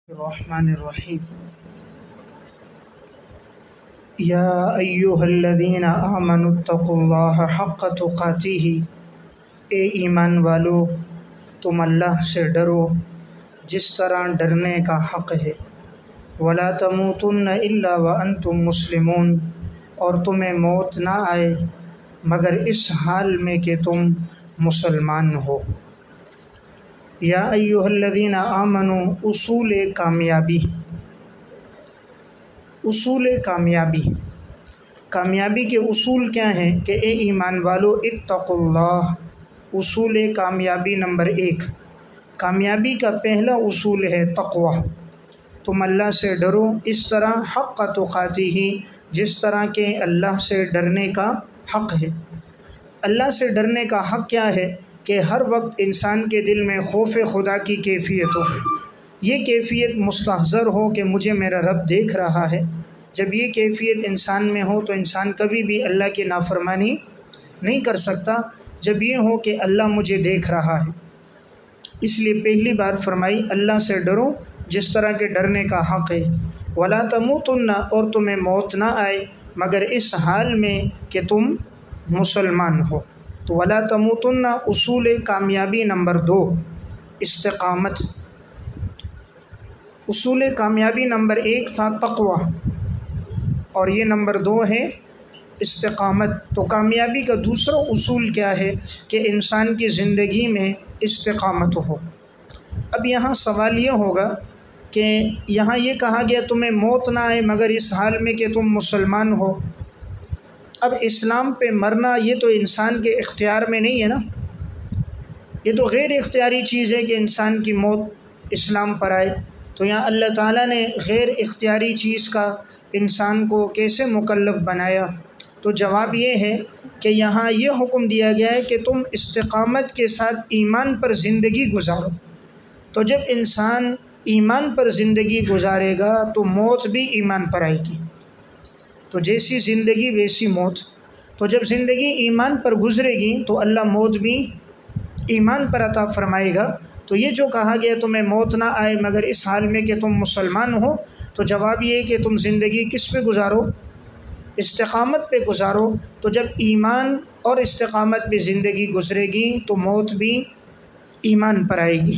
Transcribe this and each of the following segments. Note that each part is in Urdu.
الرحمن الرحیم یا ایہا الذین آمنوا اتقوا اللہ حق تقاتہ، اے ایمان والو تم اللہ سے ڈرو جس طرح ڈرنے کا حق ہے، ولا تموتن الا وانتم مسلمون، اور تمہیں موت نہ آئے مگر اس حال میں کہ تم مسلمان ہو۔ یا ایہا الذین آمنوا، اصول کامیابی۔ اصول کامیابی، کامیابی کے اصول کیا ہیں کہ اے ایمان والو اتقوا اللہ۔ اصول کامیابی نمبر 1، کامیابی کا پہلا اصول ہے تقوی۔ تم اللہ سے ڈرو اس طرح حق تقاتہ، جس طرح کہ اللہ سے ڈرنے کا حق ہے۔ اللہ سے ڈرنے کا حق کیا ہے کہ ہر وقت انسان کے دل میں خوف خدا کی کیفیت ہو، یہ کیفیت مستحضر ہو کہ مجھے میرا رب دیکھ رہا ہے۔ جب یہ کیفیت انسان میں ہو تو انسان کبھی بھی اللہ کی نافرمانی نہیں کر سکتا، جب یہ ہو کہ اللہ مجھے دیکھ رہا ہے۔ اس لیے پہلی بات فرمائی اللہ سے ڈرو جس طرح کے ڈرنے کا حق ہے، ولا تموتن، اور تمہیں موت نہ آئے مگر اس حال میں کہ تم مسلمان ہو۔ تو ولا تموتن اصول کامیابی نمبر 2، استقامت۔ اصول کامیابی نمبر 1 تھا تقوی، اور یہ نمبر 2 ہے استقامت۔ تو کامیابی کا دوسرا اصول کیا ہے کہ انسان کی زندگی میں استقامت ہو۔ اب یہاں سوال یہ ہوگا کہ یہاں یہ کہا گیا تمہیں موت نہ آئے مگر اس حال میں کہ تم مسلمان ہو۔ اب اسلام پہ مرنا یہ تو انسان کے اختیار میں نہیں ہے نا، یہ تو غیر اختیاری چیز ہے کہ انسان کی موت اسلام پر آئے۔ تو یہاں اللہ تعالیٰ نے غیر اختیاری چیز کا انسان کو کیسے مکلف بنایا؟ تو جواب یہ ہے کہ یہاں یہ حکم دیا گیا ہے کہ تم استقامت کے ساتھ ایمان پر زندگی گزارو۔ تو جب انسان ایمان پر زندگی گزارے گا تو موت بھی ایمان پر آئے گی۔ تو جیسی زندگی ویسی موت۔ تو جب زندگی ایمان پر گزرے گی تو اللہ موت بھی ایمان پر عطا فرمائے گا۔ تو یہ جو کہا گیا تمہیں موت نہ آئے مگر اس حال میں کہ تم مسلمان ہو، تو جواب یہ ہے کہ تم زندگی کس پہ گزارو؟ استقامت پہ گزارو۔ تو جب ایمان اور استقامت پہ زندگی گزرے گی تو موت بھی ایمان پر آئے گی۔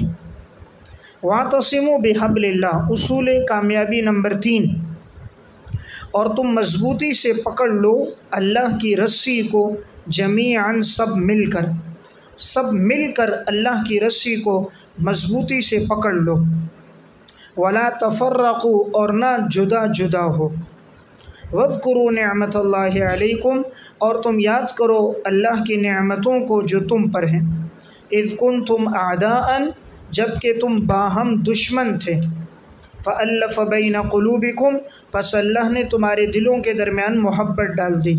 واعتصموا بحبل اللہ، اصول کامیابی نمبر 3، اور تم مضبوطی سے پکڑ لو اللہ کی رسی کو، جمیعاً سب مل کر اللہ کی رسی کو مضبوطی سے پکڑ لو۔ ولا تفرقوا، اور نہ جدا جدا ہو۔ واذکروا نعمت اللہ علیکم، اور تم یاد کرو اللہ کی نعمتوں کو جو تم پر ہیں۔ اذ کنتم اعداء، جب کہ تم باہم دشمن تھے۔ فألف بین قلوبکم، پس اللہ نے تمہارے دلوں کے درمیان محبت ڈال دی۔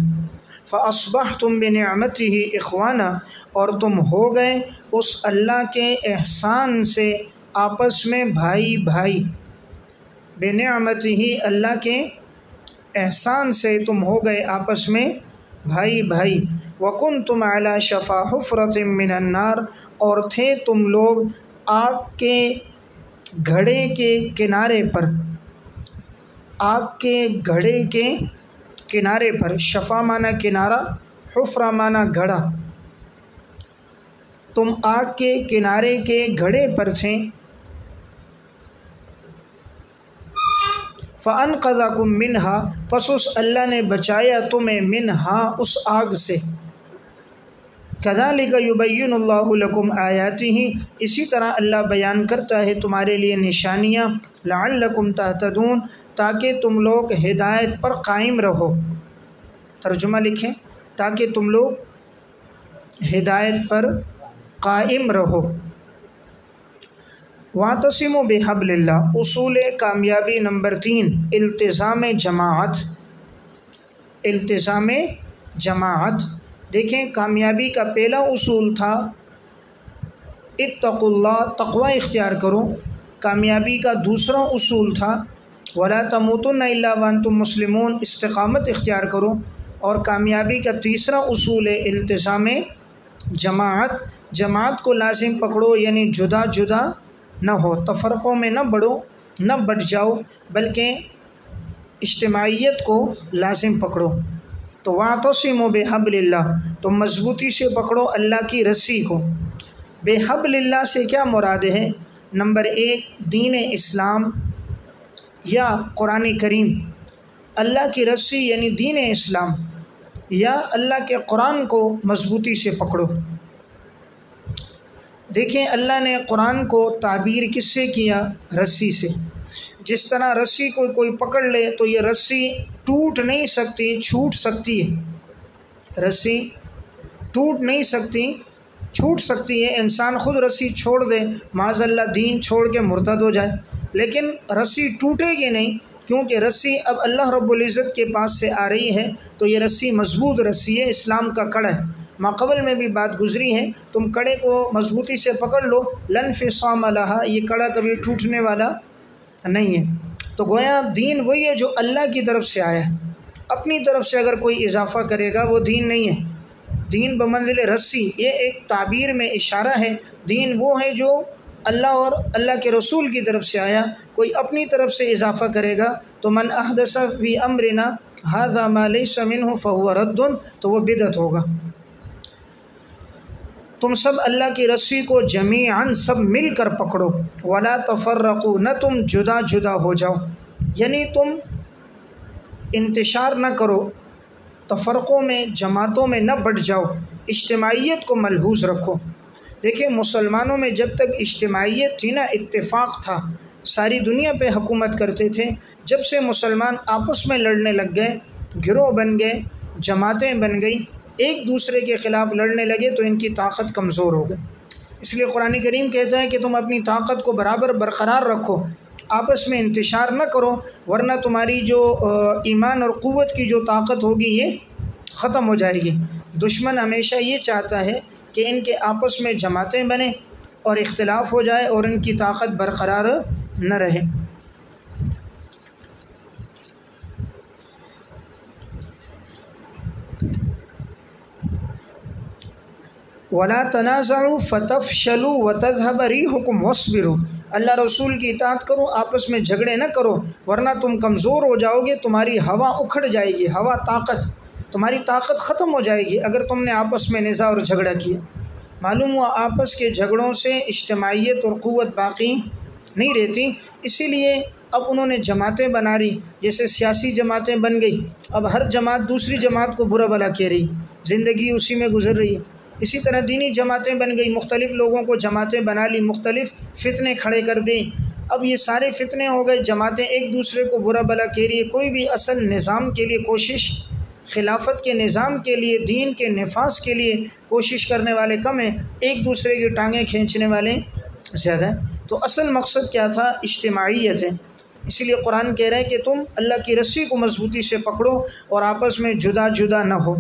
فاصبحتم بنعمتہ اخوانا، اور تم ہو گئے اس اللہ کے احسان سے آپس میں بھائی بھائی۔ بنعمتہ، اللہ کے احسان سے تم ہو گئے آپس میں بھائی بھائی۔ وکنتم علی شفا حفرۃ من النار، اور تھے تم لوگ آگ کے گھڑے کے کنارے پر، آگ کے گھڑے کے کنارے پر۔ شفا معنی کنارہ، حفرہ معنی گھڑا۔ تم آگ کے کنارے کے گھڑے پر تھے۔ فَأَنْقَذَكُم مِّنْهَا، پس اس اللہ نے بچایا تمہیں منہا، اس آگ سے۔ كَذَلِكَ يُبَيِّنُ اللَّهُ لَكُمْ آيَاتِهِ، اسی طرح اللہ بیان کرتا ہے تمہارے لیے نشانیاں، لَعَلَّكُمْ تَهْتَدُونَ، تاکہ تم لوگ ہدایت پر قائم رہو۔ ترجمہ لکھیں، تاکہ تم لوگ ہدایت پر قائم رہو۔ واعتصموا بحبل اللہ، اصول کامیابی نمبر 3، التزام جماعت۔ التزام جماعت، دیکھیں کامیابی کا پہلا اصول تھا اتقوا اللہ، تقوی اختیار کرو۔ کامیابی کا دوسرا اصول تھا ولا تموتن الا وانتم مسلمون، استقامت اختیار کرو۔ اور کامیابی کا تیسرا اصول ہے التزام جماعت۔ جماعت کو لازم پکڑو، یعنی جدا جدا نہ ہو، تفرقوں میں نہ بڑھو، نہ بٹ جاؤ بلکہ اجتماعیت کو لازم پکڑو۔ تو واعتصموا بحبل اللہ، تو مضبوطی سے پکڑو اللہ کی رسی کو۔ بحبل اللہ سے کیا مراد ہے؟ نمبر 1 دین اسلام یا قرآن کریم، اللہ کی رسی یعنی دین اسلام یا اللہ کے قرآن کو مضبوطی سے پکڑو۔ دیکھیں اللہ نے قرآن کو تعبیر کس سے کیا؟ رسی سے۔ جس طرح رسی کو کوئی پکڑ لے تو یہ رسی ٹوٹ نہیں سکتی، چھوٹ سکتی ہے۔ رسی ٹوٹ نہیں سکتی، چھوٹ سکتی ہے۔ انسان خود رسی چھوڑ دے، معاذ اللہ دین چھوڑ کے مرتد ہو جائے، لیکن رسی ٹوٹے گی نہیں، کیونکہ رسی اب اللہ رب العزت کے پاس سے آ رہی ہے، تو یہ رسی مضبوط رسی ہے، اسلام کا کڑا ہے۔ ماقبل میں بھی بات گزری ہے، تم کڑے کو مضبوطی سے پکڑ لو، لن انفصام لہا، یہ کڑا کبھی ٹوٹنے والا نہیں ہے۔ تو گویا دین وہی ہے جو اللہ کی طرف سے آیا ہے، اپنی طرف سے اگر کوئی اضافہ کرے گا وہ دین نہیں ہے۔ دین بمنزل رسی، یہ ایک تعبیر میں اشارہ ہے۔ دین وہ ہے جو اللہ اور اللہ کے رسول کی طرف سے آیا، کوئی اپنی طرف سے اضافہ کرے گا تو من احدث فی امرنا ھذا ما لیس منہ فہو رد، تو وہ بدعت ہوگا۔ تم سب اللہ کی رسی کو جمیعاً سب مل کر پکڑو، ولا تفرقوا، نہ تم جدا جدا ہو جاؤ، یعنی تم انتشار نہ کرو، تفرقوں میں جماعتوں میں نہ بٹ جاؤ، اجتماعیت کو ملحوظ رکھو۔ دیکھیں مسلمانوں میں جب تک اجتماعیت تھی نا، اتفاق تھا، ساری دنیا پہ حکومت کرتے تھے۔ جب سے مسلمان آپس میں لڑنے لگ گئے، گروہ بن گئے، جماعتیں بن گئی، ایک دوسرے کے خلاف لڑنے لگے تو ان کی طاقت کمزور ہو گئی۔ اس لیے قرآن کریم کہتا ہے کہ تم اپنی طاقت کو برابر برقرار رکھو، آپس میں انتشار نہ کرو، ورنہ تمہاری جو ایمان اور قوت کی جو طاقت ہوگی یہ ختم ہو جائے گی۔ دشمن ہمیشہ یہ چاہتا ہے کہ ان کے آپس میں جماعتیں بنیں اور اختلاف ہو جائے اور ان کی طاقت برقرار نہ رہے۔ وَلَا تَنَازَعُوا فَتَفْشَلُوا وَتَذْهَبَ رِيحُكُمْ وَاصْبِرُوا، اللہ رسول کی اطاعت کرو، آپس میں جھگڑے نہ کرو، ورنہ تم کمزور ہو جاؤ گے، تمہاری ہوا اکھڑ جائے گی، ہوا طاقت، تمہاری طاقت ختم ہو جائے گی اگر تم نے آپس میں نزاع اور جھگڑا کیا۔ معلوم ہوا آپس کے جھگڑوں سے اجتماعیت اور قوت باقی نہیں رہتی، اسی لیے اب انہوں نے جماعتیں بنا رہی، جیسے سیاسی جماعتیں بن گئی، اب ہر جماعت دوسری جماعت کو برا بھلا کہہ رہی، زندگی اسی میں گزر رہی ہے۔ اسی طرح دینی جماعتیں بن گئی، مختلف لوگوں کو جماعتیں بنا لی، مختلف فتنے کھڑے کر دیں، اب یہ سارے فتنے ہو گئے، جماعتیں ایک دوسرے کو برا بھلا کہہ رہی ہے، کوئی بھی اصل نظام کے لیے کوشش، خلافت کے نظام کے لیے، دین کے نفاذ کے لیے کوشش کرنے والے کم ہیں، ایک دوسرے کی ٹانگیں کھینچنے والے زیادہ ہیں۔ تو اصل مقصد کیا تھا؟ اجتماعیت ہے۔ اسی لیے قرآن کہہ رہا ہے کہ تم اللہ کی رسی کو مضبوطی سے پکڑو اور آپس میں جدا جدا نہ ہو۔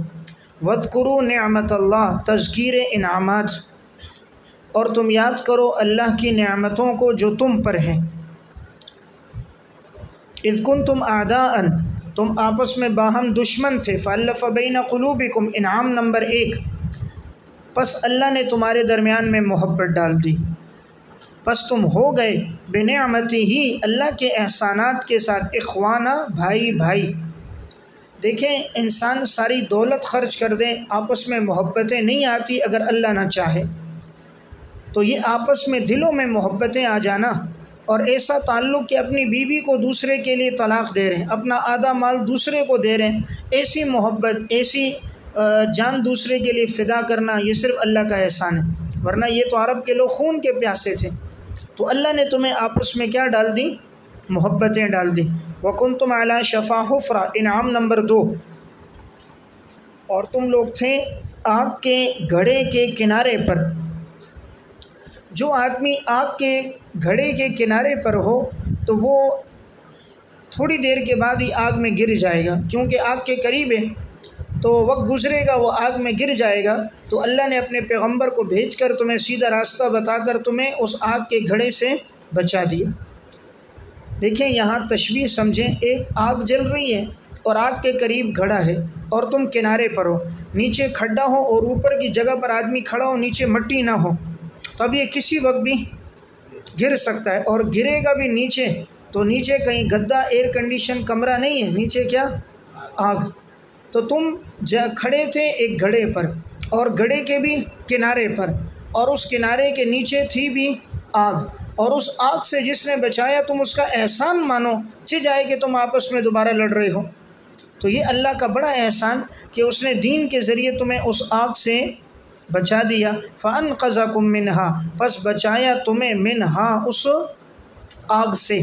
وَاذْكُرُوا نِعْمَةَ اللَّهِ، تذکیر انعامات، اور تم یاد کرو اللہ کی نعمتوں کو جو تم پر ہیں۔ اذ کنتم اعداء، تم آپس میں باہم دشمن تھے، فَأَلَّفَ بَيْنَ قُلُوبِكُمْ، انعام نمبر 1، پس اللہ نے تمہارے درمیان میں محبت ڈال دی، پس تم ہو گئے بِنِعْمَتِهِ، اللہ کے احسانات کے ساتھ، اخوانا، بھائی بھائی۔ دیکھیں انسان ساری دولت خرچ کر دے، آپس میں محبتیں نہیں آتی اگر اللہ نہ چاہے، تو یہ آپس میں دلوں میں محبتیں آ جانا، اور ایسا تعلق کہ اپنی بیوی کو دوسرے کے لیے طلاق دے رہے ہیں، اپنا آدھا مال دوسرے کو دے رہے ہیں، ایسی محبت، ایسی جان دوسرے کے لیے فدا کرنا، یہ صرف اللہ کا احسان ہے، ورنہ یہ تو عرب کے لوگ خون کے پیاسے تھے۔ تو اللہ نے تمہیں آپس میں کیا ڈال دی؟ محبتیں ڈال دی۔ وَكُنْتُمْ عَلَى شَفَا حُفْرَةٍ، انعام نمبر 2، اور تم لوگ تھے آگ کے گھڑے کے کنارے پر۔ جو آدمی آگ کے گھڑے کے کنارے پر ہو تو وہ تھوڑی دیر کے بعد ہی آگ میں گر جائے گا، کیونکہ آگ کے قریب ہے، تو وقت گزرے گا وہ آگ میں گر جائے گا، تو اللہ نے اپنے پیغمبر کو بھیج کر تمہیں سیدھا راستہ بتا کر تمہیں اس آگ کے گھڑے سے بچا دیا۔ دیکھیں یہاں تشبیہ سمجھیں، ایک آگ جل رہی ہے اور آگ کے قریب گھڑا ہے اور تم کنارے پر ہو، نیچے کھڈا ہو اور اوپر کی جگہ پر آدمی کھڑا ہو، نیچے مٹی نہ ہو، تو اب یہ کسی وقت بھی گر سکتا ہے، اور گرے گا بھی نیچے تو نیچے کہیں گدا ایئر کنڈیشن کمرہ نہیں ہے، نیچے کیا؟ آگ۔ تو تم کھڑے تھے ایک گھڑے پر، اور گھڑے کے بھی کنارے پر، اور اس کنارے کے نیچے تھی بھی آگ، اور اس آگ سے جس نے بچایا تم اس کا احسان مانو، جائے کہ تم آپس میں دوبارہ لڑ رہے ہو۔ تو یہ اللہ کا بڑا احسان کہ اس نے دین کے ذریعے تمہیں اس آگ سے بچا دیا۔ فَأَنْقَذَكُم مِّنْهَا، پس بچایا تمہیں منہا اس آگ سے۔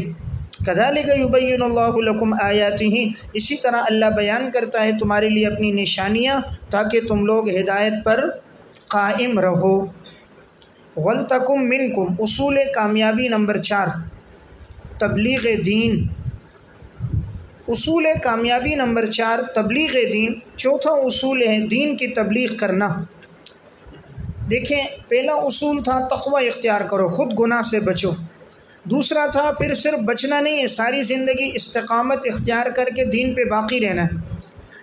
كَذَلِكَ يُبَيِّنُ اللَّهُ لَكُمْ آيَاتِهِ، اسی طرح اللہ بیان کرتا ہے تمہارے لیے اپنی نشانیاں تاکہ تم لوگ ہدایت پر قائم رہو۔ وَلْتَكُم مِّنكُم، اصول کامیابی نمبر 4، تبلیغ دین۔ اصول کامیابی نمبر 4، تبلیغ دین۔ چوتھا اصول ہے دین کی تبلیغ کرنا۔ دیکھیں، پہلا اصول تھا تقوی اختیار کرو، خود گناہ سے بچو۔ دوسرا تھا پھر صرف بچنا نہیں ہے، ساری زندگی استقامت اختیار کر کے دین پہ باقی رہنا ہے۔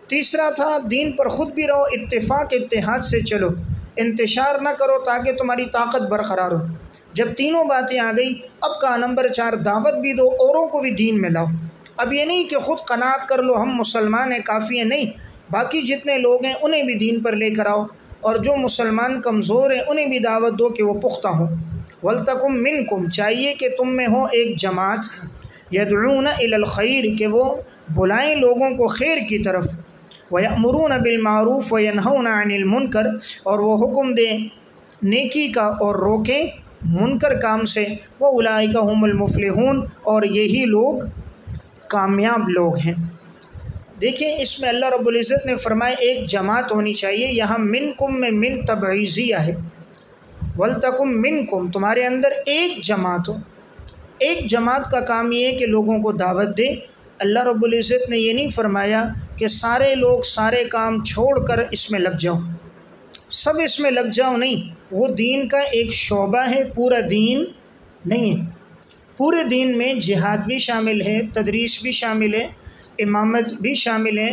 تیسرا تھا دین پر خود بھی رہو، اتفاق اتحاد سے چلو، انتشار نہ کرو تاکہ تمہاری طاقت برقرار ہو۔ جب تینوں باتیں آ گئی، اب کا نمبر 4 دعوت بھی دو، اوروں کو بھی دین میں لاؤ۔ اب یہ نہیں کہ خود قناعت کر لو ہم مسلمان ہیں کافی ہیں، نہیں، باقی جتنے لوگ ہیں انہیں بھی دین پر لے کر آؤ، اور جو مسلمان کمزور ہیں انہیں بھی دعوت دو کہ وہ پختہ ہوں۔ وَلْتَكُم مِّنكُم، چاہیے کہ تم میں ہو ایک جماعت، يَدْعُونَ إِلَى الْخَيْرِ، کہ وہ بلائیں لوگوں کو خیر کی طرف، وَيَأْمُرُونَ بِالْمَعْرُوفِ وَيَنْهَوْنَ عَنِ الْمُنْكَرِ، اور وہ حکم دیں نیکی کا اور روکیں منکر کام سے، وَأُولَٰئِكَ هُمُ الْمُفْلِحُونَ، اور یہی لوگ کامیاب لوگ ہیں۔ دیکھیں اس میں اللہ رب العزت نے فرمایا ایک جماعت ہونی چاہیے، یہاں منکم میں من تبعیضیہ ہے۔ وَلْتَكُم مِّنكُم، تمہارے اندر ایک جماعت ہو۔ ایک جماعت کا کام یہ ہے کہ لوگوں کو دعوت دے۔ اللہ رب العزت نے یہ نہیں فرمایا کہ سارے لوگ سارے کام چھوڑ کر اس میں لگ جاؤ، سب اس میں لگ جاؤ، نہیں، وہ دین کا ایک شعبہ ہے، پورا دین نہیں ہے۔ پورے دین میں جہاد بھی شامل ہے، تدریس بھی شامل ہے، امامت بھی شامل ہے،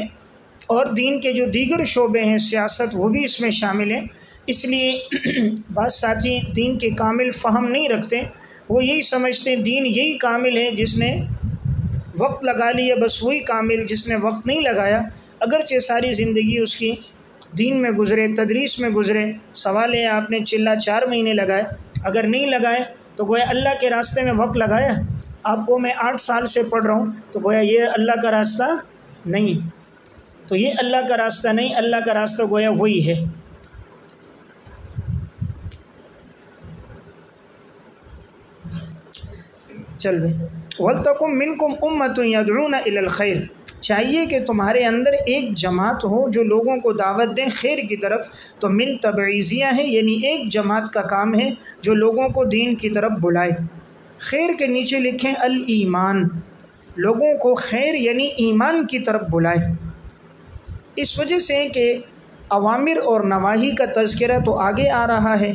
اور دین کے جو دیگر شعبے ہیں سیاست وہ بھی اس میں شامل ہیں۔ اس لیے بعض ساتھی دین کے کامل فہم نہیں رکھتے، وہ یہی سمجھتے ہیں دین یہی کامل ہے جس نے وقت لگا لیا، بس وہی کامل جس نے وقت نہیں لگایا، اگرچہ ساری زندگی اس کی دین میں گزرے، تدریس میں گزرے۔ سوال ہے آپ نے چلا 4 مہینے لگائے، اگر نہیں لگائے تو گویا اللہ کے راستے میں وقت لگایا۔ آپ کو میں 8 سال سے پڑھ رہا ہوں تو گویا یہ اللہ کا راستہ نہیں، تو یہ اللہ کا راستہ نہیں، اللہ کا راستہ گویا وہی ہے۔ چل بھائی، وَلْتَكُم مِّنكُمْ أُمَّةٌ يَدْعُونَ إِلَى الْخَيْرِ، چاہیے کہ تمہارے اندر ایک جماعت ہو جو لوگوں کو دعوت دیں خیر کی طرف۔ تو من تبعیضیہ ہے، یعنی ایک جماعت کا کام ہے جو لوگوں کو دین کی طرف بلائے۔ خیر کے نیچے لکھیں الایمان، لوگوں کو خیر یعنی ایمان کی طرف بلائے۔ اس وجہ سے کہ اوامر اور نواہی کا تذکرہ تو آگے آ رہا ہے،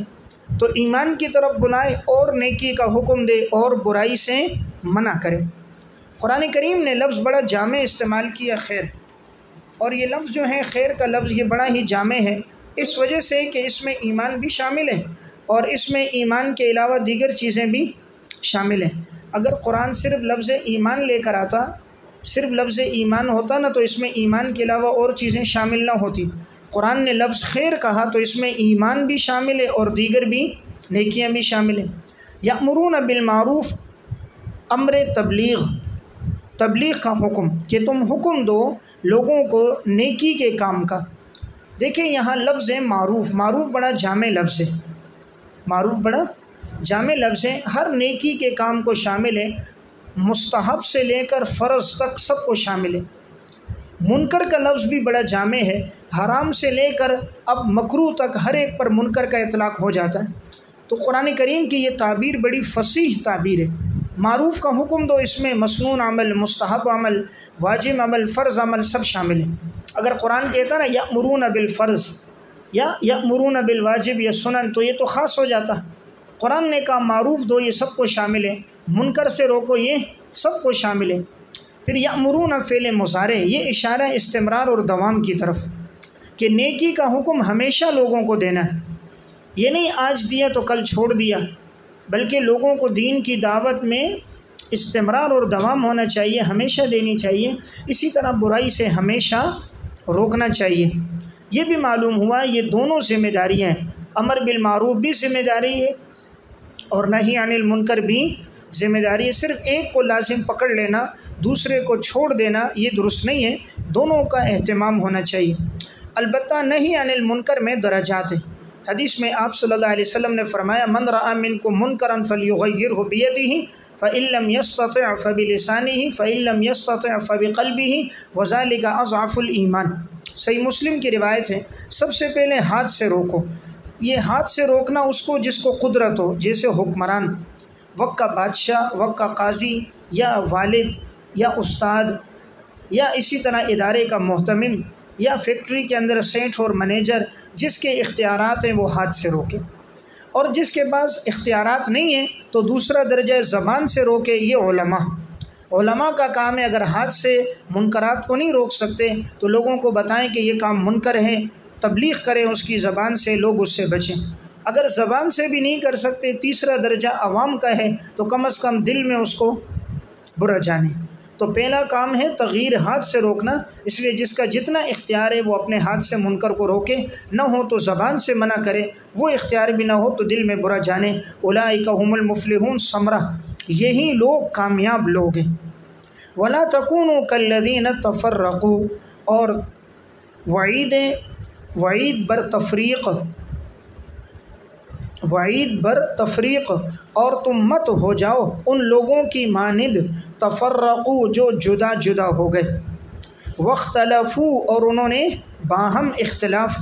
تو ایمان کی طرف بلائے اور نیکی کا حکم دے اور برائی سے منع کرے۔ قرآن کریم نے لفظ بڑا جامع استعمال کیا خیر، اور یہ لفظ جو ہے خیر کا لفظ یہ بڑا ہی جامع ہے، اس وجہ سے کہ اس میں ایمان بھی شامل ہے اور اس میں ایمان کے علاوہ دیگر چیزیں بھی شامل ہیں۔ اگر قرآن صرف لفظ ایمان لے کر آتا، صرف لفظ ایمان ہوتا نا، تو اس میں ایمان کے علاوہ اور چیزیں شامل نہ ہوتی۔ قرآن نے لفظ خیر کہا تو اس میں ایمان بھی شامل ہے اور دیگر بھی نیکیاں بھی شامل ہیں۔ یأمرون بالمعروف، امر تبلیغ، تبلیغ کا حکم کہ تم حکم دو لوگوں کو نیکی کے کام کا۔ دیکھیں یہاں لفظ ہے معروف، معروف بڑا جامع لفظ ہے، معروف بڑا جامع لفظ ہے، ہر نیکی کے کام کو شامل ہے، مستحب سے لے کر فرض تک سب کو شامل ہے۔ منکر کا لفظ بھی بڑا جامع ہے، حرام سے لے کر اب مکروہ تک ہر ایک پر منکر کا اطلاق ہو جاتا ہے۔ تو قرآن کریم کی یہ تعبیر بڑی فصیح تعبیر ہے۔ معروف کا حکم دو، اس میں مسنون عمل، مستحب عمل، واجب عمل، فرض عمل سب شامل ہیں۔ اگر قرآن کہتا نا یأمرون بالفرض یا یأمرون بالواجب یا سنن تو یہ تو خاص ہو جاتا۔ قرآن نے کہا معروف دو، یہ سب کو شامل ہے، منکر سے روکو، یہ سب کو شامل ہے۔ پھر یأمرون فعل مضارع، یہ اشارہ استمرار اور دوام کی طرف کہ نیکی کا حکم ہمیشہ لوگوں کو دینا ہے، یہ نہیں آج دیا تو کل چھوڑ دیا، بلکہ لوگوں کو دین کی دعوت میں استمرار اور دوام ہونا چاہیے، ہمیشہ دینی چاہیے۔ اسی طرح برائی سے ہمیشہ روکنا چاہیے۔ یہ بھی معلوم ہوا یہ دونوں ذمہ داریاں ہیں، امر بالمعروف بھی ذمہ داری ہے اور نہی عن المنکر بھی ذمہ داری ہے۔ صرف ایک کو لازم پکڑ لینا، دوسرے کو چھوڑ دینا یہ درست نہیں ہے، دونوں کا اہتمام ہونا چاہیے۔ البتہ نہی عن المنکر میں درجات ہیں۔ حدیث میں آپ صلی اللہ علیہ وسلم نے فرمایا من رأى منکم منکرا فلیغیرہ بیدہ فإن لم يستطع فبلسانہ فإن لم يستطع فبقلبہ وذلک اضعف الایمان۔ صحیح مسلم کی روایت ہے، سب سے پہلے ہاتھ سے روکو۔ یہ ہاتھ سے روکنا اس کو جس کو قدرت ہو، جیسے حکمران، وقت کا بادشاہ، وقت کا قاضی یا والد یا استاد یا اسی طرح ادارے کا محتمم یا فیکٹری کے اندر سیٹ اور منیجر، جس کے اختیارات ہیں وہ ہاتھ سے روکے، اور جس کے پاس اختیارات نہیں ہیں تو دوسرا درجہ زبان سے روکے۔ یہ علماء کا کام ہے، اگر ہاتھ سے منکرات کو نہیں روک سکتے تو لوگوں کو بتائیں کہ یہ کام منکر ہے، تبلیغ کریں اس کی زبان سے، لوگ اس سے بچیں۔ اگر زبان سے بھی نہیں کر سکتے، تیسرا درجہ عوام کا ہے تو کم از کم دل میں اس کو برا جانے۔ تو پہلا کام ہے تغییر ہاتھ سے روکنا، اس لیے جس کا جتنا اختیار ہے وہ اپنے ہاتھ سے منکر کو روکے، نہ ہو تو زبان سے منع کرے، وہ اختیار بھی نہ ہو تو دل میں برا جانے۔ اولئک هم المفلحون، ثمرہ یہی لوگ کامیاب لوگ ہیں۔ ولا تکونوا کالذین تفرقوا، اور وعید بر تفریق، اور تم مت ہو جاؤ ان لوگوں کی مانند تفرقوا جو جدا جدا ہو گئے، واختلفوا اور انہوں نے باہم اختلاف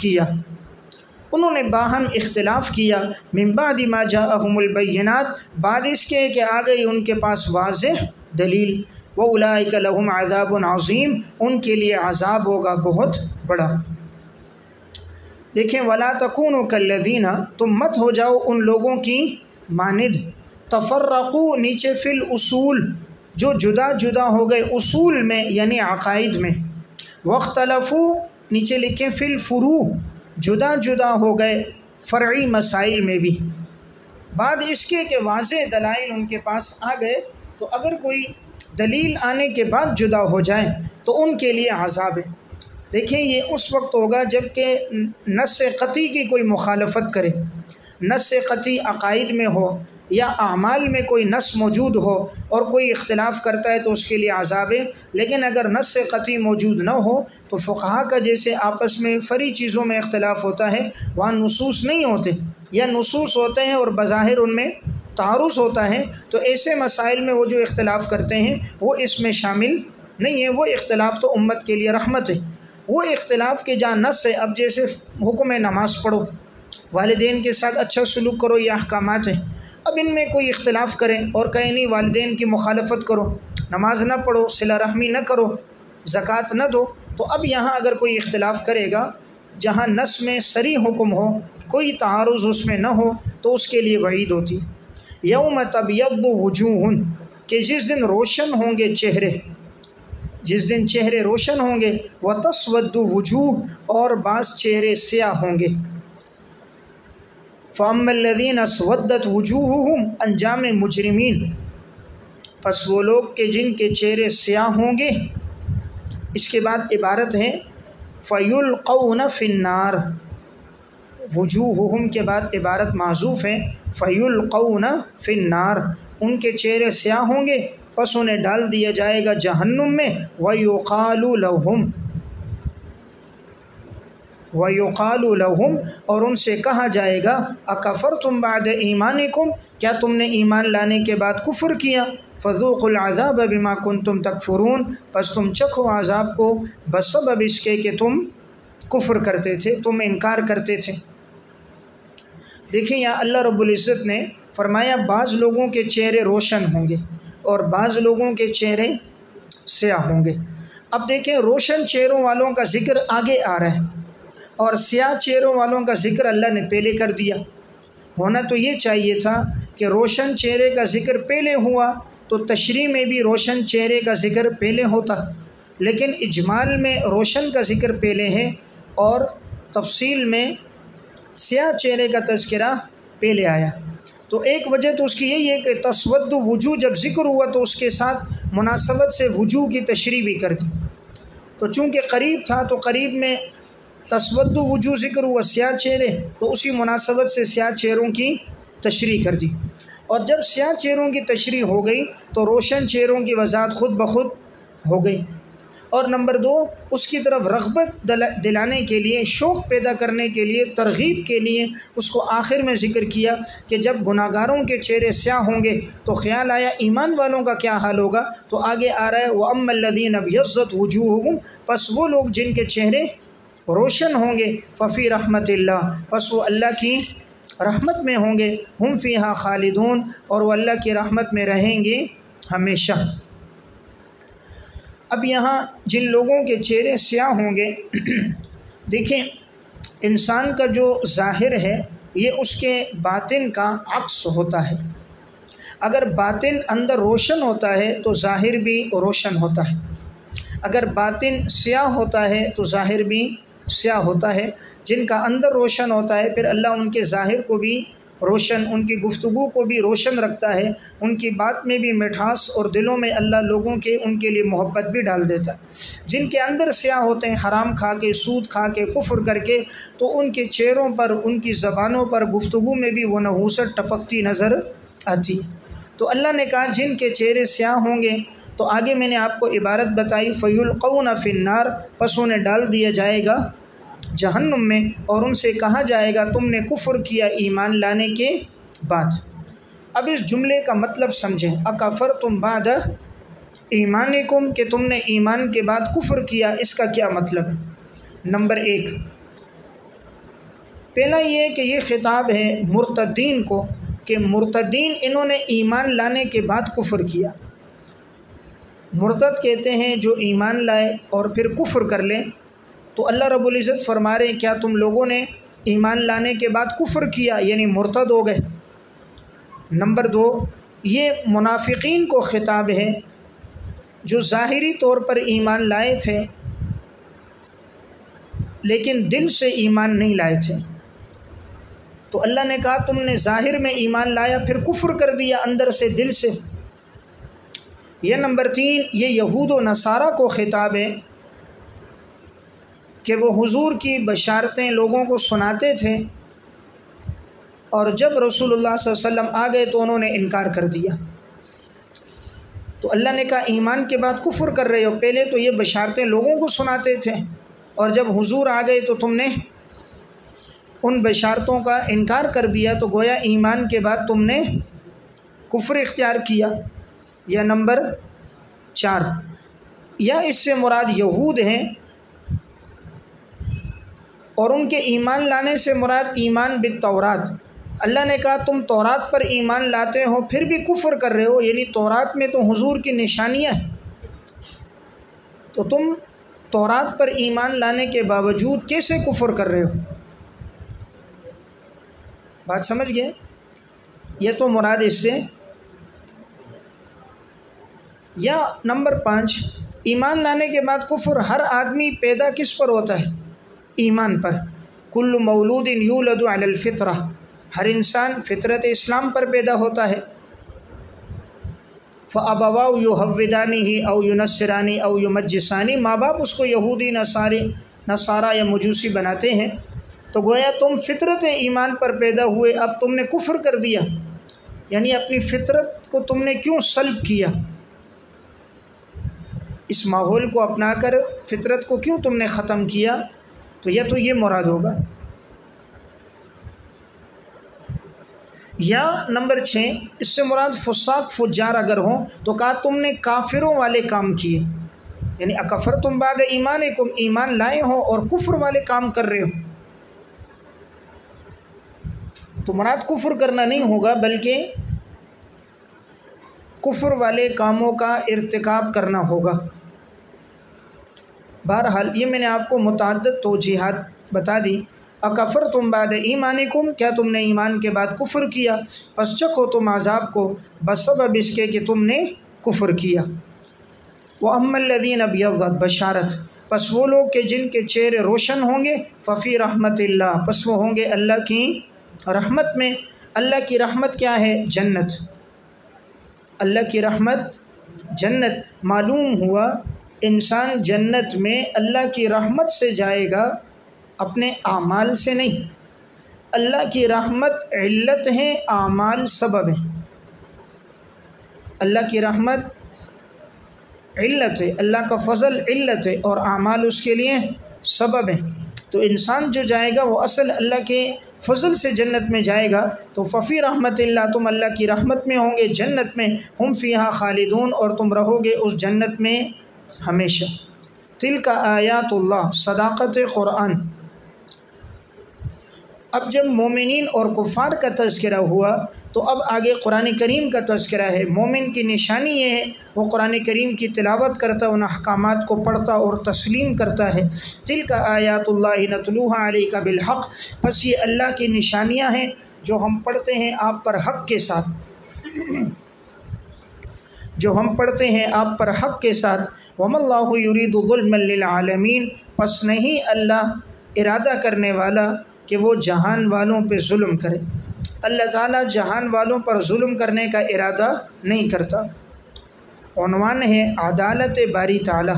کیا، من بعد ما جاءہم البینات، بعد اس کے کہ آ گئی ان کے پاس واضح دلیل، واولئک لہم عذاب عظیم، ان کے لیے عذاب ہوگا بہت بڑا۔ دیکھیں ولا تکونوا کالذین، تم مت ہو جاؤ ان لوگوں کی مانند، تفرقوا نیچے فی الاصول جو جدا جدا ہو گئے اصول میں یعنی عقائد میں، واختلفوا نیچے لکھیں فی الفروع جدا جدا ہو گئے فرعی مسائل میں بھی، بعد اس کے کہ واضح دلائل ان کے پاس آ گئے، تو اگر کوئی دلیل آنے کے بعد جدا ہو جائیں تو ان کے لیے عذاب ہے۔ دیکھیں یہ اس وقت ہوگا جب کہ نص قطعی کی کوئی مخالفت کرے، نص قطعی عقائد میں ہو یا اعمال میں کوئی نص موجود ہو اور کوئی اختلاف کرتا ہے تو اس کے لیے عذاب ہے۔ لیکن اگر نص قطعی موجود نہ ہو تو فقہا کا جیسے آپس میں فرعی چیزوں میں اختلاف ہوتا ہے، وہاں نصوص نہیں ہوتے یا نصوص ہوتے ہیں اور بظاہر ان میں تعارض ہوتا ہے، تو ایسے مسائل میں وہ جو اختلاف کرتے ہیں وہ اس میں شامل نہیں ہے۔ وہ اختلاف تو امت کے لیے رحمت ہے۔ وہ اختلاف کے جہاں نص ہے، اب جیسے حکم نماز پڑھو، والدین کے ساتھ اچھا سلوک کرو، یہ احکامات ہیں، اب ان میں کوئی اختلاف کریں اور کہیں نہیں والدین کی مخالفت کرو، نماز نہ پڑھو، صلہ رحمی نہ کرو، زکوٰۃ نہ دو، تو اب یہاں اگر کوئی اختلاف کرے گا جہاں نص میں صریح حکم ہو، کوئی تعارض اس میں نہ ہو، تو اس کے لیے وعید ہوتی ہے۔ یوم تبیض وجوہ، کہ جس دن روشن ہوں گے چہرے، جس دن چہرے روشن ہوں گے، وتسود وجوہ اور بعض چہرے سیاہ ہوں گے۔ فَأَمَّا الَّذِينَ اسْوَدَّتْ وُجُوهُهُمْ، انجام مجرمین، پس وہ لوگ کہ جن کے چہرے سیاہ ہوں گے، اس کے بعد عبارت ہے فَيُلْقَوْنَ فِي النَّارِ، وجوہہم کے بعد عبارت محذوف ہے، فَيُلْقَوْنَ فِي النَّارِ، ان کے چہرے سیاہ ہوں گے پس انہیں ڈال دیا جائے گا جہنم میں، وَيُقَالُ لَهُمْ اور ان سے کہا جائے گا اَكَفَرْتُمْ بَعْدَ ایمانکم، کیا تم نے ایمان لانے کے بعد کفر کیا، فَذُوقُوا الْعَذَابَ بِمَا كُنْتُمْ تَكْفُرُونَ، پس تم چکھو عذاب کو بسبب اس کے کہ تم کفر کرتے تھے، تم انکار کرتے تھے۔ دیکھیں یہاں اللہ رب العزت نے فرمایا بعض لوگوں کے چہرے روشن ہوں گے اور بعض لوگوں کے چہرے سیاہ ہوں گے۔ اب دیکھیں روشن چہروں والوں کا ذکر آگے آ رہا ہے اور سیاہ چہروں والوں کا ذکر اللہ نے پہلے کر دیا۔ ہونا تو یہ چاہیے تھا کہ روشن چہرے کا ذکر پہلے ہوا تو تشریح میں بھی روشن چہرے کا ذکر پہلے ہوتا، لیکن اجمال میں روشن کا ذکر پہلے ہے اور تفصیل میں سیاہ چہرے کا تذکرہ پہلے آیا۔ تو ایک وجہ تو اس کی یہی ہے کہ تسود وجوہ جب ذکر ہوا تو اس کے ساتھ مناسبت سے وجوہ کی تشریح بھی کر دی، تو چونکہ قریب تھا تو قریب میں تسود وجوہ ذکر ہوا سیاہ چہرے، تو اسی مناسبت سے سیاہ چہروں کی تشریح کر دی، اور جب سیاہ چہروں کی تشریح ہو گئی تو روشن چہروں کی وضاحت خود بخود ہو گئی۔ اور نمبر 2، اس کی طرف رغبت دلانے کے لیے، شوق پیدا کرنے کے لیے، ترغیب کے لیے اس کو آخر میں ذکر کیا کہ جب گناہگاروں کے چہرے سیاہ ہوں گے تو خیال آیا ایمان والوں کا کیا حال ہوگا، تو آگے آ رہا ہے وَأَمَّا الَّذِينَ ابْيَضَّتْ وُجُوهُهُمْ، پس وہ لوگ جن کے چہرے روشن ہوں گے، ففی رحمت اللہ، پس وہ اللہ کی رحمت میں ہوں گے، ہم فیہا خالدون، اور وہ اللہ کی رحمت میں رہیں گے ہمیشہ۔ اب یہاں جن لوگوں کے چہرے سیاہ ہوں گے، دیکھیں انسان کا جو ظاہر ہے یہ اس کے باطن کا عکس ہوتا ہے۔ اگر باطن اندر روشن ہوتا ہے تو ظاہر بھی روشن ہوتا ہے، اگر باطن سیاہ ہوتا ہے تو ظاہر بھی سیاہ ہوتا ہے۔ جن کا اندر روشن ہوتا ہے پھر اللہ ان کے ظاہر کو بھی روشن، ان کی گفتگو کو بھی روشن رکھتا ہے، ان کی بات میں بھی مٹھاس، اور دلوں میں اللہ لوگوں کے ان کے لیے محبت بھی ڈال دیتا ہے۔ جن کے اندر سیاہ ہوتے ہیں حرام کھا کے، سود کھا کے، کفر کر کے، تو ان کے چہروں پر، ان کی زبانوں پر، گفتگو میں بھی وہ نحوست ٹپکتی نظر آتی ہے۔ تو اللہ نے کہا جن کے چہرے سیاہ ہوں گے، تو آگے میں نے آپ کو عبارت بتائی فَيُلْقَوْنَ فِي النَّارِ، پس انہیں ڈال دیا جائے گا جہنم میں، اور ان سے کہا جائے گا تم نے کفر کیا ایمان لانے کے بعد۔ اب اس جملے کا مطلب سمجھیں، اکفرتم بعد ایمانکم، کہ تم نے ایمان کے بعد کفر کیا، اس کا کیا مطلب ہے؟ نمبر 1، پہلا یہ کہ یہ خطاب ہے مرتدین کو، کہ مرتدین انہوں نے ایمان لانے کے بعد کفر کیا۔ مرتد کہتے ہیں جو ایمان لائے اور پھر کفر کر لیں، تو اللہ رب العزت فرما رہے ہیں کیا تم لوگوں نے ایمان لانے کے بعد کفر کیا، یعنی مرتد ہو گئے۔ نمبر 2، یہ منافقین کو خطاب ہے جو ظاہری طور پر ایمان لائے تھے لیکن دل سے ایمان نہیں لائے تھے، تو اللہ نے کہا تم نے ظاہر میں ایمان لایا پھر کفر کر دیا اندر سے، دل سے۔ یہ نمبر 3، یہ یہود و نصارہ کو خطاب ہے کہ وہ حضور کی بشارتیں لوگوں کو سناتے تھے، اور جب رسول اللہ صلی اللہ علیہ وسلم آ گئے تو انہوں نے انکار کر دیا۔ تو اللہ نے کہا ایمان کے بعد کفر کر رہے ہو، پہلے تو یہ بشارتیں لوگوں کو سناتے تھے، اور جب حضور آ گئے تو تم نے ان بشارتوں کا انکار کر دیا، تو گویا ایمان کے بعد تم نے کفر اختیار کیا۔ یا نمبر 4، یا اس سے مراد یہود ہیں، اور ان کے ایمان لانے سے مراد ایمان بالتورات۔ اللہ نے کہا تم تورات پر ایمان لاتے ہو پھر بھی کفر کر رہے ہو، یعنی تورات میں تو حضور کی نشانیاں ہیں، تو تم تورات پر ایمان لانے کے باوجود کیسے کفر کر رہے ہو؟ بات سمجھ گئے؟ یہ تو مراد اس سے۔ یا نمبر 5، ایمان لانے کے بعد کفر، ہر آدمی پیدا کس پر ہوتا ہے؟ ایمان پر۔ کل مولود یولد علی الفطرہ، ہر انسان فطرت اسلام پر پیدا ہوتا ہے۔ فَأَبَوَاهُ يُحَوِّدَانِهِ أَوْ يُنَصِّرَانِهِ أَوْ يُمَجِّسَانِهِ، ماں باپ اس کو یہودی نصارہ یا مجوسی بناتے ہیں، تو گویا تم فطرت ایمان پر پیدا ہوئے، اب تم نے کفر کر دیا، یعنی اپنی فطرت کو تم نے کیوں سلب کیا؟ اس ماحول کو اپنا کر فطرت کو کیوں تم نے ختم کیا؟ تو یہ مراد ہوگا۔ یا نمبر 6، اس سے مراد فساق فجار اگر ہوں تو کہا تم نے کافروں والے کام کیے، یعنی اکفرتم بعد ایمانکم، ایمان لائے ہو اور کفر والے کام کر رہے ہو، تو مراد کفر کرنا نہیں ہوگا بلکہ کفر والے کاموں کا ارتکاب کرنا ہوگا۔ بہرحال یہ میں نے آپ کو متعدد توجیحات بتا دی۔ اکفرتم بعد ایمانکم، کیا تم نے ایمان کے بعد کفر کیا، پس چکھو تم عذاب کو بسبب اس کے کہ تم نے کفر کیا۔ وَأَمَّا الَّذِينَ ابْيَضَّتْ، بشارت، پس وہ لوگ کہ جن کے چہرے روشن ہوں گے، ففی رحمت اللہ، پس وہ ہوں گے اللہ کی رحمت میں۔ اللہ کی رحمت کیا ہے؟ جنت۔ اللہ کی رحمت جنت۔ معلوم ہوا انسان جنت میں اللہ کی رحمت سے جائے گا، اپنے اعمال سے نہیں۔ اللہ کی رحمت علت ہے، اعمال سبب ہیں۔ اللہ کی رحمت علت ہے، اللہ کا فضل علت ہے، اور اعمال اس کے لیے سبب ہیں۔ تو انسان جو جائے گا وہ اصل اللہ کے فضل سے جنت میں جائے گا۔ تو ففی رحمت اللہ، تم اللہ کی رحمت میں ہوں گے، جنت میں، ہم فیہا خالدون، اور تم رہو گے اس جنت میں ہمیشہ۔ تلک آیات اللہ، صداقت قرآن۔ اب جب مومنین اور کفار کا تذکرہ ہوا تو اب آگے قرآن کریم کا تذکرہ ہے۔ مومن کی نشانی یہ ہے وہ قرآن کریم کی تلاوت کرتا، ان احکامات کو پڑھتا اور تسلیم کرتا ہے۔ تلک آیات اللہ نتلوہا علیک بالحق، بس یہ اللہ کی نشانیاں ہیں جو ہم پڑھتے ہیں آپ پر حق کے ساتھ، جو ہم پڑھتے ہیں آپ پر حق کے ساتھ۔ وما اللہ یرید ظلما للعالمین، پس نہیں اللہ ارادہ کرنے والا کہ وہ جہان والوں پہ ظلم کرے۔ اللہ تعالیٰ جہان والوں پر ظلم کرنے کا ارادہ نہیں کرتا۔ عنوان ہے عدالت باری تعالیٰ۔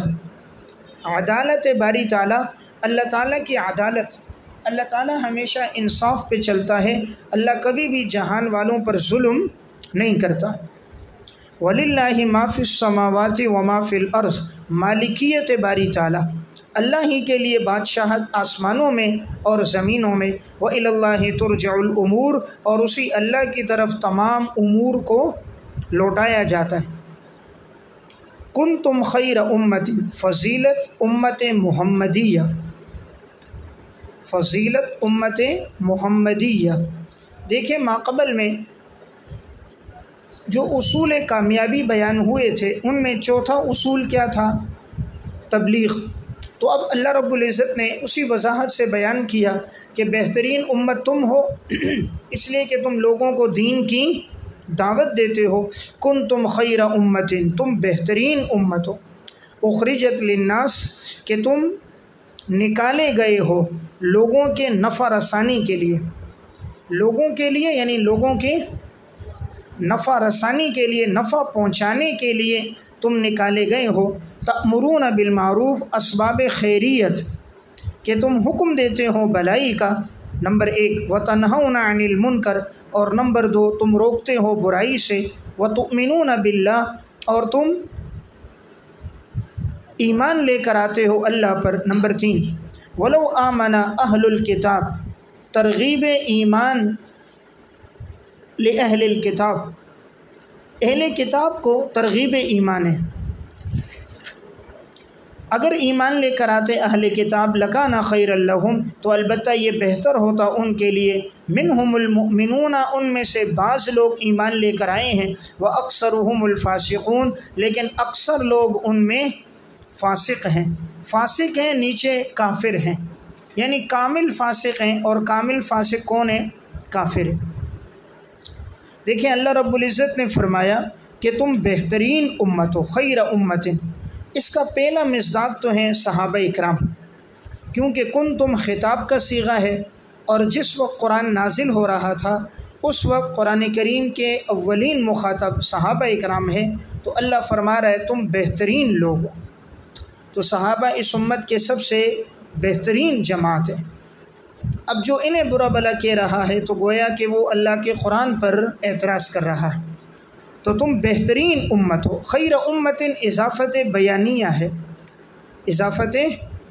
عدالت باری تعالیٰ، اللہ تعالیٰ کی عدالت۔ اللہ تعالیٰ ہمیشہ انصاف پہ چلتا ہے، اللہ کبھی بھی جہان والوں پر ظلم نہیں کرتا۔ وَلِلَّهِ مَا فِي السَّمَاوَاتِ وَمَا فِي الْأَرْضِ، مالکیت باری تعالیٰ، اللہ ہی کے لیے بادشاہت آسمانوں میں اور زمینوں میں۔ وَإِلَى اللَّهِ تُرْجَعُ الْأُمُورُ، اور اسی اللہ کی طرف تمام امور کو لوٹایا جاتا ہے۔ کنتم خیر امت، فضیلت امت محمدیہ، فضیلت امت محمدیہ۔ دیکھیں ماقبل میں جو اصول کامیابی بیان ہوئے تھے ان میں چوتھا اصول کیا تھا؟ تبلیغ۔ تو اب اللہ رب العزت نے اسی وضاحت سے بیان کیا کہ بہترین امت تم ہو، اس لیے کہ تم لوگوں کو دین کی دعوت دیتے ہو۔ کنتم خیر امت، تم بہترین امت ہو۔ اخرجت للناس، کہ تم نکالے گئے ہو لوگوں کے نفع رسانی کے لیے، لوگوں کے لیے یعنی لوگوں کے نفع رسانی کے لیے، نفع پہنچانے کے لیے تم نکالے گئے ہو۔ تأمرون بالمعروف، اسباب خیریت، کہ تم حکم دیتے ہو بھلائی کا، نمبر 1، وتنہون عن المنکر، اور نمبر 2 تم روکتے ہو برائی سے، وتؤمنون باللہ، اور تم ایمان لے کر آتے ہو اللہ پر، نمبر 3، ولو آمن اہل الکتاب، ترغیب ایمان لأہل الکتاب، اہل کتاب کو ترغیب ایمان ہے۔ اگر ایمان لے کر آتے اہل کتاب، لکان خیر لہم، تو البتہ یہ بہتر ہوتا ان کے لیے، منہم المؤمنون، ان میں سے بعض لوگ ایمان لے کر آئے ہیں، واکثرہم الفاسقون، لیکن اکثر لوگ ان میں فاسق ہیں۔ فاسق ہیں نیچے کافر ہیں، یعنی کامل فاسق ہیں، اور کامل فاسق کون ہے؟ کافر ہے۔ دیکھیں اللہ رب العزت نے فرمایا کہ تم بہترین امت ہو، خیر امت۔ اس کا پہلا مصداق تو ہیں صحابہ اکرام، کیونکہ تم خطاب کا صیغہ ہے، اور جس وقت قرآن نازل ہو رہا تھا اس وقت قرآن کریم کے اولین مخاطب صحابہ اکرام ہیں، تو اللہ فرما رہا ہے تم بہترین لوگ ہو۔ تو صحابہ اس امت کے سب سے بہترین جماعت ہے۔ اب جو انہیں برا بلا کہہ رہا ہے تو گویا کہ وہ اللہ کے قرآن پر اعتراض کر رہا ہے۔ تو تم بہترین امت ہو۔ خیر امت اضافت بیانیہ ہے، اضافت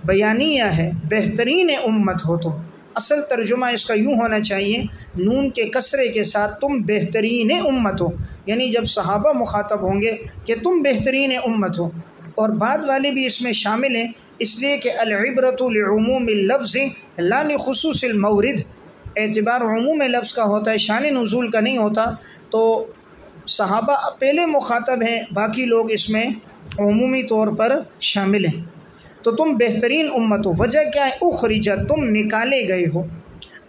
بیانیہ ہے، بہترین امت ہو تم۔ اصل ترجمہ اس کا یوں ہونا چاہیے، نون کے کسرے کے ساتھ تم بہترین امت ہو، یعنی جب صحابہ مخاطب ہوں گے کہ تم بہترین امت ہو، اور بعد والے بھی اس میں شامل ہیں، اس لیے کہ العبرۃ لعموم اللفظ لا لخصوص المورد، اعتبار عموم لفظ کا ہوتا ہے، شان نزول کا نہیں ہوتا۔ تو صحابہ پہلے مخاطب ہیں، باقی لوگ اس میں عمومی طور پر شامل ہیں۔ تو تم بہترین امت ہو۔ وجہ کیا ہے؟ اخرجت، تم نکالے گئے ہو۔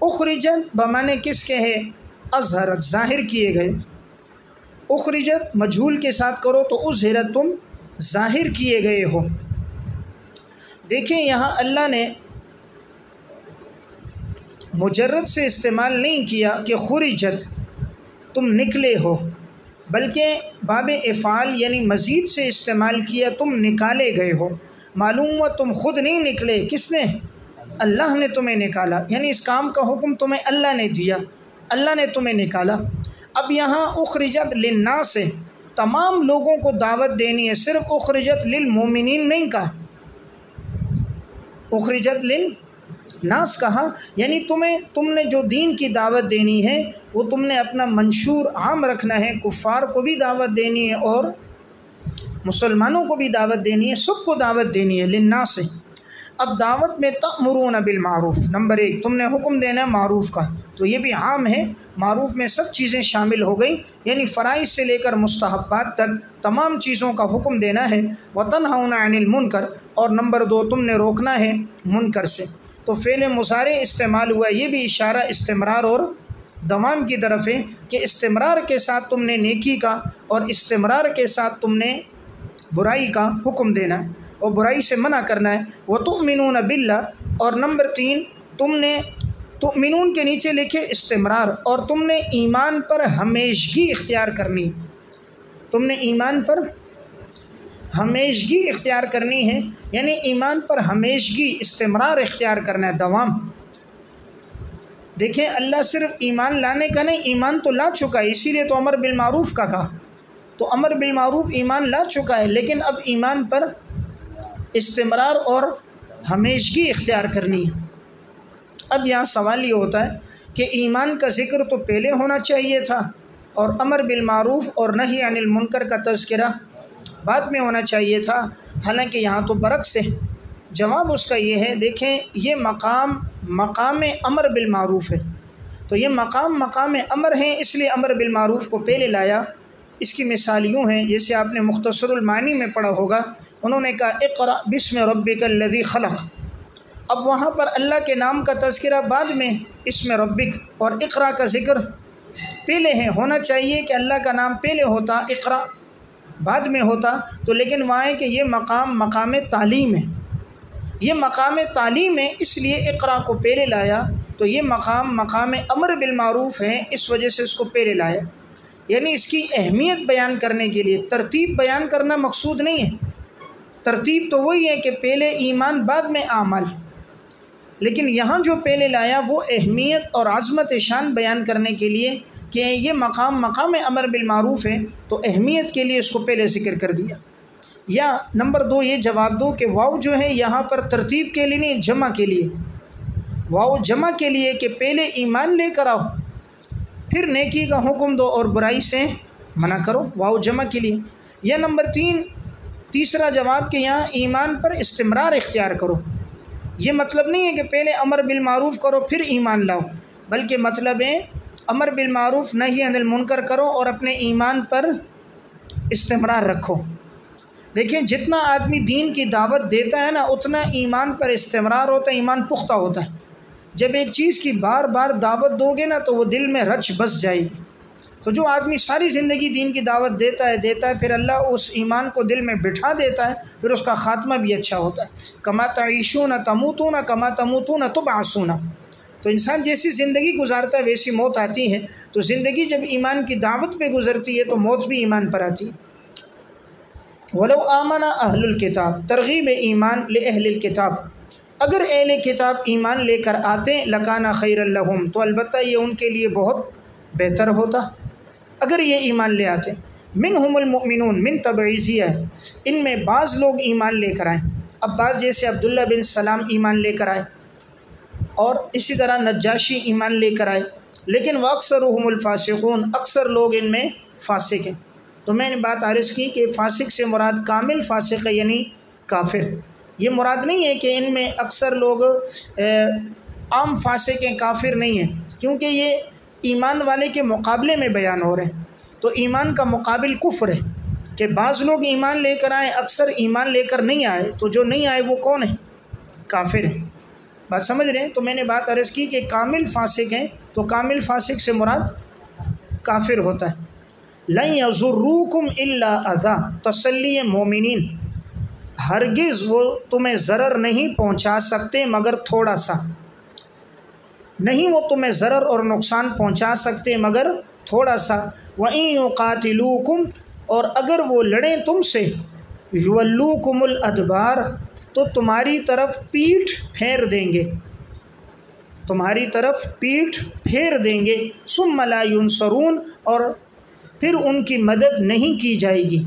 اخرجت بمانے کس کے ہے؟ اظہرت، ظاہر کیے گئے۔ اخرجت مجہول کے ساتھ کرو تو اظہرت، تم ظاہر کیے گئے ہو۔ دیکھیں یہاں اللہ نے مجرد سے استعمال نہیں کیا کہ خرجت، تم نکلے ہو، بلکہ باب افعال یعنی مزید سے استعمال کیا، تم نکالے گئے ہو۔ معلوم ہوا تم خود نہیں نکلے، کس نے؟ اللہ نے تمہیں نکالا، یعنی اس کام کا حکم تمہیں اللہ نے دیا، اللہ نے تمہیں نکالا۔ اب یہاں اخرجت للناس ہے، تمام لوگوں کو دعوت دینی ہے، صرف اخرجت للمومنین نہیں کہا، اخرجت للناس کہا، یعنی تم نے جو دین کی دعوت دینی ہے وہ تم نے اپنا منشور عام رکھنا ہے، کفار کو بھی دعوت دینی ہے اور مسلمانوں کو بھی دعوت دینی ہے، سب کو دعوت دینی ہے، للناس ہے۔ اب دعوت میں تأمرون بالمعروف، نمبر 1 تم نے حکم دینا ہے معروف کا، تو یہ بھی عام ہے، معروف میں سب چیزیں شامل ہو گئی، یعنی فرائض سے لے کر مستحبات تک تمام چیزوں کا حکم دینا ہے۔ وتنہون عن المنکر، اور نمبر 2 تم نے روکنا ہے منکر سے۔ تو فعل مضارع استعمال ہوا، یہ بھی اشارہ استمرار اور دوام کی طرف ہے کہ استمرار کے ساتھ تم نے نیکی کا اور استمرار کے ساتھ تم نے برائی کا حکم دینا ہے اور برائی سے منع کرنا ہے۔ وَتُؤْمِنُونَ بِاللَّهِ، اور نمبر 3 تم نے تؤمنون کے نیچے لکھے استمرار، اور تم نے ایمان پر ہمیشگی اختیار کرنی ہے، تم نے ایمان پر ہمیشگی اختیار کرنی ہے، یعنی ایمان پر ہمیشگی استمرار اختیار کرنا ہے، دوام۔ دیکھیں اللہ صرف ایمان لانے کا نہیں، ایمان تو لا چکا ہے، اسی لیے تو امر بالمعروف کا کہا، تو امر بالمعروف ایمان لا چکا ہے، لیکن اب ایمان پر استمرار اور ہمیشگی اختیار کرنی ہے۔ اب یہاں سوال یہ ہوتا ہے کہ ایمان کا ذکر تو پہلے ہونا چاہیے تھا اور امر بالمعروف اور نہی عن المنکر کا تذکرہ بعد میں ہونا چاہیے تھا، حالانکہ یہاں تو برعکس ہے۔ جواب اس کا یہ ہے، دیکھیں یہ مقام امر بالمعروف ہے، تو یہ مقام امر ہے، اس لیے امر بالمعروف کو پہلے لایا۔ اس کی مثال یوں ہیں، جیسے آپ نے مختصر المعانی میں پڑھا ہوگا، انہوں نے کہا اقرأ بسم ربک الذی خلق، اب وہاں پر اللہ کے نام کا تذکرہ بعد میں اسم ربک، اور اقرأ کا ذکر پہلے ہے، ہونا چاہیے کہ اللہ کا نام پہلے ہوتا، اقرأ بعد میں ہوتا، تو لیکن وہاں ہے کہ یہ مقام تعلیم ہے، یہ مقام تعلیم ہے، اس لیے اقرأ کو پہلے لایا، تو یہ مقام امر بالمعروف ہے، اس وجہ سے اس کو پہلے لایا، یعنی اس کی اہمیت بیان کرنے کے لیے۔ ترتیب بیان کرنا مقصود نہیں ہے، ترتیب تو وہی ہے کہ پہلے ایمان بعد میں اعمال، لیکن یہاں جو پہلے لایا وہ اہمیت اور عظمت شان بیان کرنے کے لیے کہ یہ مقام امر بالمعروف ہے، تو اہمیت کے لیے اس کو پہلے ذکر کر دیا۔ یا نمبر 2 یہ جواب دو کہ واو جو ہے یہاں پر ترتیب کے لیے نہیں، جمع کے لیے، واو جمع کے لیے کہ پہلے ایمان لے کر آؤ، پھر نیکی کا حکم دو اور برائی سے منع کرو، واو جمع کے لیے۔ یا نمبر 3 تیسرا جواب کہ یہاں ایمان پر استمرار اختیار کرو، یہ مطلب نہیں ہے کہ پہلے امر بالمعروف کرو پھر ایمان لاؤ، بلکہ مطلب ہے امر بالمعروف نہی عن المنکر کرو اور اپنے ایمان پر استمرار رکھو۔ دیکھیں جتنا آدمی دین کی دعوت دیتا ہے نا، اتنا ایمان پر استمرار ہوتا ہے، ایمان پختہ ہوتا ہے۔ جب ایک چیز کی بار بار دعوت دو گے نا تو وہ دل میں رچ بس جائے گی، تو جو آدمی ساری زندگی دین کی دعوت دیتا ہے پھر اللہ اس ایمان کو دل میں بٹھا دیتا ہے، پھر اس کا خاتمہ بھی اچھا ہوتا ہے۔ کما تعیشون تموتون کما تموتون تبعثون، تو انسان جیسی زندگی گزارتا ہے ویسی موت آتی ہے، تو زندگی جب ایمان کی دعوت پہ گزرتی ہے تو موت بھی ایمان پر آتی ہے۔ ولو آمن اہل الکتاب، ترغیب ایمان لأہل الکتاب، اگر اہل کتاب ایمان لے کر آتے لکان خیر لہم، تو البتہ یہ ان کے لیے بہت بہتر ہوتا اگر یہ ایمان لے آتے۔ منہم المؤمنون، من تبعیضیہ، ان میں بعض لوگ ایمان لے کر آئیں، اب بعض جیسے عبداللہ بن سلام ایمان لے کر آئے اور اسی طرح نجاشی ایمان لے کر آئے، لیکن واکثرهم الفاسقون، اکثر لوگ ان میں فاسق ہیں۔ تو میں نے بات عرض کی کہ فاسق سے مراد کامل فاسق ہے، یعنی کافر، یہ مراد نہیں ہے کہ ان میں اکثر لوگ عام فاسق ہیں، کافر نہیں ہیں، کیونکہ یہ ایمان والے کے مقابلے میں بیان ہو رہے ہیں، تو ایمان کا مقابل کفر ہے کہ بعض لوگ ایمان لے کر آئے، اکثر ایمان لے کر نہیں آئے، تو جو نہیں آئے وہ کون ہے؟ کافر ہیں۔ بات سمجھ رہے ہیں؟ تو میں نے بات عرض کی کہ کامل فاسق ہیں، تو کامل فاسق سے مراد کافر ہوتا ہے۔ لن یضروکم الا اذی، تسلی مومنین، ہرگز وہ تمہیں ضرر نہیں پہنچا سکتے مگر تھوڑا سا، نہیں وہ تمہیں ضرر اور نقصان پہنچا سکتے مگر تھوڑا سا، وَإِن يُقَاتِلُوكُمْ، اور اگر وہ لڑیں تم سے، يُوَلُّوكُمُ الْأَدْبَارَ، تو تمہاری طرف پیٹھ پھیر دیں گے، تمہاری طرف پیٹھ پھیر دیں گے، ثُمَّ لَا يُنصَرُونَ، اور پھر ان کی مدد نہیں کی جائے گی۔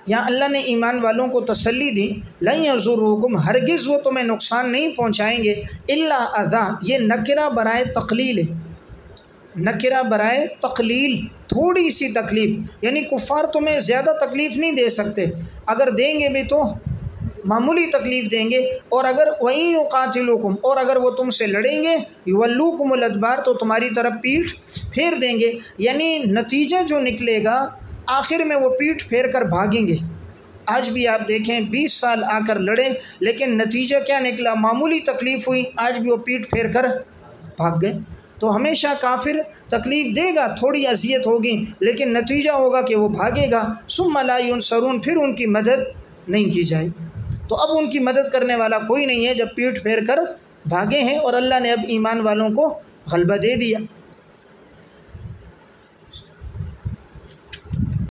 یہاں اللہ نے ایمان والوں کو تسلی دی، لَن يَضُرُّوكُمْ، ہرگز وہ تمہیں نقصان نہیں پہنچائیں گے، الا اذی، یہ نکرہ برائے تقلیل ہے، نکرہ برائے تقلیل، تھوڑی سی تکلیف، یعنی کفار تمہیں زیادہ تکلیف نہیں دے سکتے، اگر دیں گے بھی تو معمولی تکلیف دیں گے، اور اگر وَإِن يُقَاتِلُوكُمْ، اور اگر وہ تم سے لڑیں گے، يُوَلُّوكُمُ الْأَدْبَارَ، تو تمہاری طرف پیٹھ پھیر دیں گے، یعنی نتیجہ جو نکلے گا آخر میں وہ پیٹھ پھیر کر بھاگیں گے۔ آج بھی آپ دیکھیں 20 سال آ کر لڑے، لیکن نتیجہ کیا نکلا؟ معمولی تکلیف ہوئی، آج بھی وہ پیٹھ پھیر کر بھاگ گئے۔ تو ہمیشہ کافر تکلیف دے گا، تھوڑی اذیت ہوگی، لیکن نتیجہ ہوگا کہ وہ بھاگے گا، ثم لا ينصرون، پھر ان کی مدد نہیں کی جائے گی۔ تو اب ان کی مدد کرنے والا کوئی نہیں ہے جب پیٹھ پھیر کر بھاگے ہیں، اور اللہ نے اب ایمان والوں کو غلبہ دے دیا۔